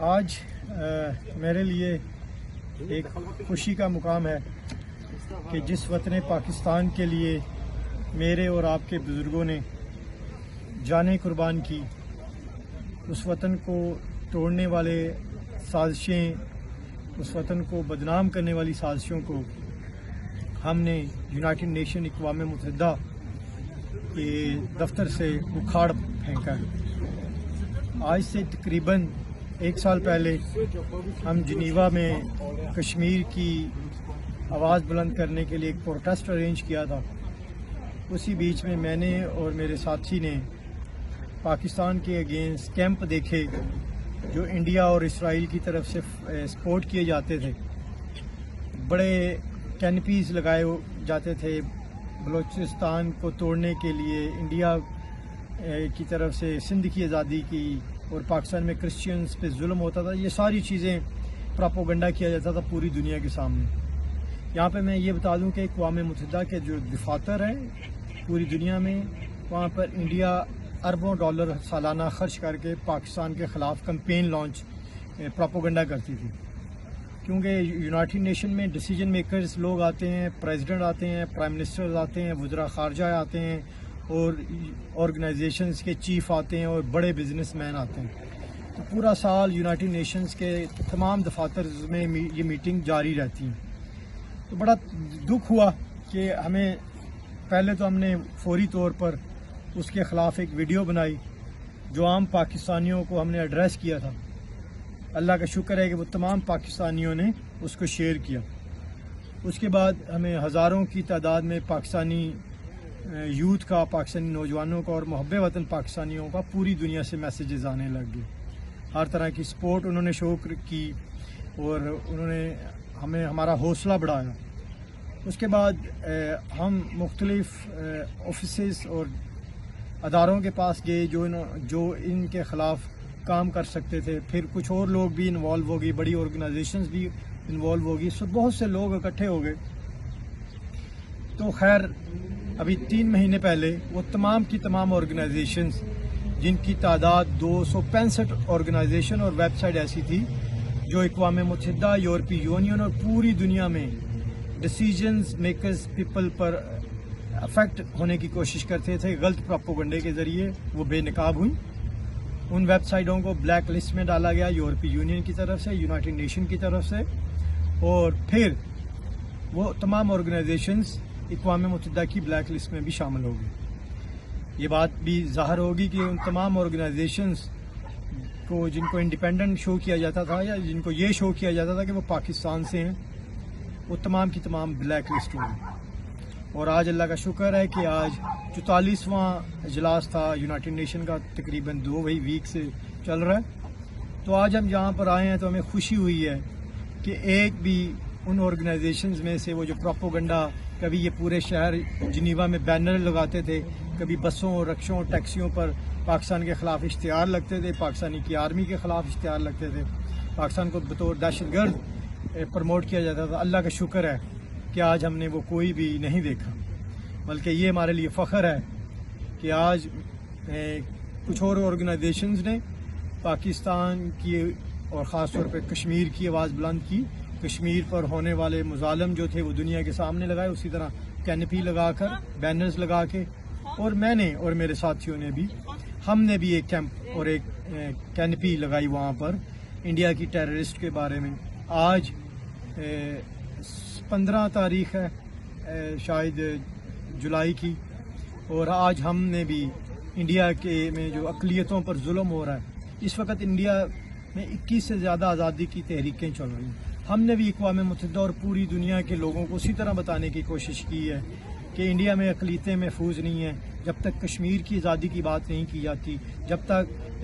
آج میرے لیے ایک خوشی کا مقام ہے کہ جس وطن پاکستان کے لیے میرے اور آپ کے بزرگوں نے جانیں قربان کی، اس وطن کو توڑنے والے سازشیں، اس وطن کو بدنام کرنے والی سازشوں کو ہم نے یونائٹڈ نیشن اقوام متحدہ کے دفتر سے اکھاڑ پھینکا ہے۔ آج سے تقریباً 1 سال پہلے ہم جنیوا میں کشمیر کی آواز بلند کرنے کے لیے ایک پروٹیسٹ ارینج کیا تھا۔ اسی بیچ میں میں نے اور میرے ساتھی نے پاکستان کے اگینسٹ کیمپ دیکھے جو انڈیا اور اسرائیل کی طرف سے سپورٹ کیے جاتے تھے۔ بڑے کینپیز لگائے جاتے تھے بلوچستان کو توڑنے کے لیے، انڈیا کی طرف سے سندھ کی آزادی کی، اور پاکستان میں کرسچنز پہ ظلم ہوتا تھا۔ یہ ساری چیزیں پراپوگنڈا کیا جاتا تھا پوری دنیا کے سامنے۔ یہاں پہ میں یہ بتا دوں کہ اقوام متحدہ کے جو دفاتر ہیں پوری دنیا میں، وہاں پر انڈیا اربوں ڈالر سالانہ خرچ کر کے پاکستان کے خلاف کمپین لانچ پراپوگنڈا کرتی تھی، کیونکہ یونائٹڈ نیشن میں ڈیسیجن میکرز لوگ آتے ہیں، پریزیڈنٹ آتے ہیں، پرائم منسٹرز آتے ہیں، وزراء خارجہ آتے ہیں، اور آرگنائزیشنز کے چیف آتے ہیں، اور بڑے بزنس مین آتے ہیں۔ تو پورا سال یونائٹڈ نیشنز کے تمام دفاتر میں یہ میٹنگ جاری رہتی ہیں۔ تو بڑا دکھ ہوا کہ ہمیں پہلے تو ہم نے فوری طور پر اس کے خلاف ایک ویڈیو بنائی جو عام پاکستانیوں کو ہم نے ایڈریس کیا تھا۔ اللہ کا شکر ہے کہ وہ تمام پاکستانیوں نے اس کو شیئر کیا۔ اس کے بعد ہمیں ہزاروں کی تعداد میں پاکستانی یوتھ کا، پاکستانی نوجوانوں کا اور محب وطن پاکستانیوں کا پوری دنیا سے میسیجز آنے لگ گئے۔ ہر طرح کی سپورٹ انہوں نے شو کی اور انہوں نے ہمیں ہمارا حوصلہ بڑھایا۔ اس کے بعد ہم مختلف آفیسز اور اداروں کے پاس گئے جو ان کے خلاف کام کر سکتے تھے۔ پھر کچھ اور لوگ بھی انوالو ہو گئی، بڑی آرگنائزیشنز بھی انوالو ہو گئی، سو بہت سے لوگ اکٹھے ہو گئے۔ تو خیر ابھی 3 مہینے پہلے وہ تمام کی تمام آرگنائزیشنز، جن کی تعداد 265 آرگنائزیشن اور ویب سائٹ ایسی تھی جو اقوام متحدہ، یورپی یونین اور پوری دنیا میں ڈیسیجنز میکرز پیپل پر افیکٹ ہونے کی کوشش کرتے تھے غلط پراپوگنڈے کے ذریعے، وہ بے نقاب ہوئیں۔ ان ویب سائٹوں کو بلیک لسٹ میں ڈالا گیا یورپی یونین کی طرف سے، یونائٹڈ نیشن کی طرف سے، اور پھر وہ تمام آرگنائزیشنز اقوام متحدہ کی بلیک لسٹ میں بھی شامل ہوگی۔ یہ بات بھی ظاہر ہوگی کہ ان تمام آرگنائزیشنز کو جن کو انڈیپینڈنٹ شو کیا جاتا تھا یا جن کو یہ شو کیا جاتا تھا کہ وہ پاکستان سے ہیں، وہ تمام کی تمام بلیک لسٹ ہوگی۔ اور آج اللہ کا شکر ہے کہ آج 44واں اجلاس تھا یونائٹڈ نیشن کا، تقریباً 2 ویک سے چل رہا ہے۔ تو آج ہم جہاں پر آئے ہیں تو ہمیں خوشی ہوئی ہے کہ ایک بھی ان آرگنائزیشنز میں سے وہ جو پراپوگنڈا، کبھی یہ پورے شہر جنیوا میں بینر لگاتے تھے، کبھی بسوں، رکشوں، ٹیکسیوں پر پاکستان کے خلاف اشتہار لگتے تھے، پاکستانی کی آرمی کے خلاف اشتہار لگتے تھے، پاکستان کو بطور دہشت گرد پروموٹ کیا جاتا تھا۔ اللہ کا شکر ہے کہ آج ہم نے وہ کوئی بھی نہیں دیکھا، بلکہ یہ ہمارے لیے فخر ہے کہ آج کچھ اور آرگنائزیشنز نے پاکستان کی اور خاص طور پہ کشمیر کی آواز بلند کی۔ کشمیر پر ہونے والے مظالم جو تھے وہ دنیا کے سامنے لگائے، اسی طرح کینپی لگا کر، بینرز لگا کے، اور میں نے اور میرے ساتھیوں نے بھی، ہم نے بھی ایک کیمپ اور ایک کینپی لگائی وہاں پر انڈیا کی ٹیررسٹ کے بارے میں۔ آج 15 تاریخ ہے شاید جولائی کی، اور آج ہم نے بھی انڈیا کے میں جو اقلیتوں پر ظلم ہو رہا ہے، اس وقت انڈیا میں 21 سے زیادہ آزادی کی تحریکیں چل رہی ہیں۔ ہم نے بھی اقوام متحدہ اور پوری دنیا کے لوگوں کو اسی طرح بتانے کی کوشش کی ہے کہ انڈیا میں اقلیتیں محفوظ نہیں ہیں۔ جب تک کشمیر کی آزادی کی بات نہیں کی جاتی، جب تک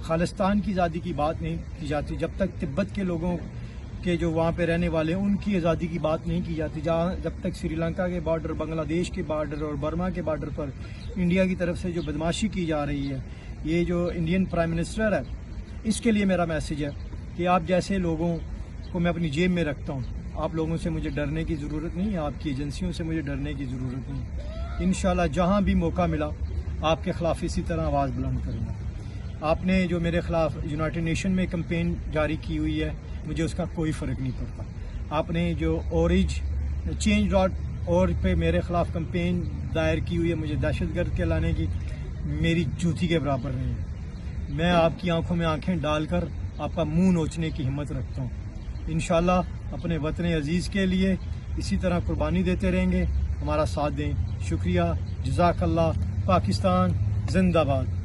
خالصتان کی آزادی کی بات نہیں کی جاتی، جب تک تبت کے لوگوں کے جو وہاں پہ رہنے والے ان کی آزادی کی بات نہیں کی جاتی، جب تک سری لنکا کے بارڈر، بنگلہ دیش کے بارڈر اور برما کے بارڈر پر انڈیا کی طرف سے جو بدماشی کی جا رہی ہے، یہ جو انڈین پرائم منسٹر ہے، اس کے لیے میرا میسیج ہے کہ آپ جیسے لوگوں کو میں اپنی جیب میں رکھتا ہوں، آپ لوگوں سے مجھے ڈرنے کی ضرورت نہیں، آپ کی ایجنسیوں سے مجھے ڈرنے کی ضرورت نہیں۔ انشاءاللہ جہاں بھی موقع ملا آپ کے خلاف اسی طرح آواز بلند کروں گا۔ آپ نے جو میرے خلاف یونائٹڈ نیشن میں کمپین جاری کی ہوئی ہے مجھے اس کا کوئی فرق نہیں پڑتا. آپ نے جو change.org پہ میرے خلاف کمپین دائر کی ہوئی ہے مجھے دہشت گرد کہلانے کی، میری جوتی کے برابر نہیں ہے. میں آپ کی آنکھوں میں آنکھیں ڈال کر آپ کا منہ نوچنے کی ہمت رکھتا ہوں. انشاءاللہ اپنے وطن عزیز کے لیے اسی طرح قربانی دیتے رہیں گے. ہمارا ساتھ دیں. شکریہ. جزاک اللہ. پاکستان زندہ باد.